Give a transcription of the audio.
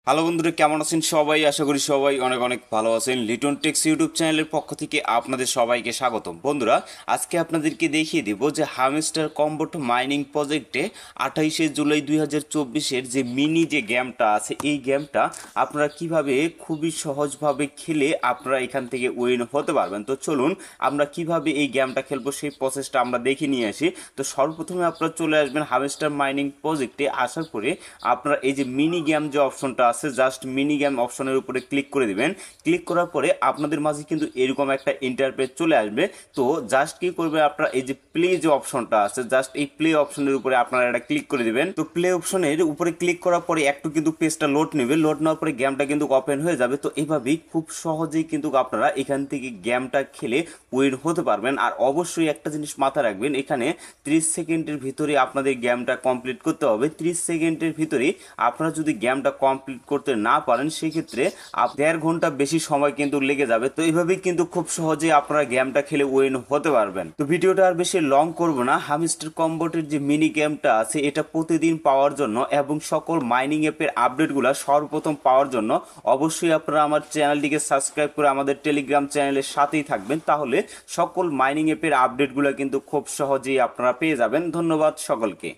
Hello বন্ধুরা, কেমন আছেন সবাই? আশা করি সবাই অনেক অনেক ভালো আছেন। লিটন টেক্স ইউটিউব চ্যানেলের পক্ষ থেকে আপনাদের সবাইকে স্বাগতম। বন্ধুরা, আজকে আপনাদেরকে দেখিয়ে দেব যে হামস্টার কম্বোট মাইনিং প্রজেক্টে 28শে জুলাই 2024-এর যে মিনি যে গেমটা আছে, এই গেমটা আপনারা কিভাবে খুবই সহজভাবে খেলে আপনারা এখান থেকে উইন হতে পারবেন। তো চলুন আমরা কিভাবে এই গেমটা খেলবো সেই প্রসেসটা আমরা দেখে নিয়ে আসি। তো সর্বপ্রথমে আপনারা চলে আসবেন হামস্টার মাইনিং প্রজেক্টে। আসার পরে আপনারা এই যে মিনি গেম যে অপশনটা আছে, জাস্ট মিনি গেম অপশনের উপরে ক্লিক করে দিবেন। ক্লিক করার পরে আপনাদের মাঝে কিন্তু এরকম একটা ইন্টারফেস চলে আসবে। তো জাস্ট কি করবে, আপনারা এই যে প্লে যে অপশনটা আছে, জাস্ট এই প্লে অপশনের উপরে আপনারা এটা ক্লিক করে দিবেন। তো প্লে অপশনের উপরে ক্লিক করার পরে একটু কিন্তু পেজটা লোড নেবে। লোড নেওয়ার পরে গেমটা কিন্তু ওপেন হয়ে যাবে। তো এইভাবেই খুব সহজেই কিন্তু আপনারা এখান থেকে গেমটা খেলে উইন হতে পারবেন। আর অবশ্যই একটা জিনিস মাথায় রাখবেন, এখানে 30 সেকেন্ডের ভিতরে আপনাদের গেমটা কমপ্লিট করতে হবে। 30 সেকেন্ডের ভিতরে আপনারা যদি গেমটা কমপ্লিট করতে না পারেন, সেক্ষেত্রে 1.5 ঘন্টা বেশি সময় কিন্তু লেগে যাবে। তো এইভাবেই কিন্তু খুব সহজেই আপনারা গেমটা খেলে উইন হতে পারবেন। তো ভিডিওটা আর বেশি লং করব না। হামস্টার কম্বোটের যে মিনি গেমটা আছে, এটা প্রতিদিন পাওয়ার জন্য এবং সকল মাইনিং অ্যাপের আপডেটগুলো সর্বপ্রথম পাওয়ার জন্য অবশ্যই আপনারা আমার চ্যানেলটিকে সাবস্ক্রাইব করে আমাদের টেলিগ্রাম চ্যানেলের সাথেই থাকবেন। তাহলে সকল মাইনিং অ্যাপের আপডেটগুলো কিন্তু খুব সহজেই আপনারা পেয়ে যাবেন। ধন্যবাদ সকলকে।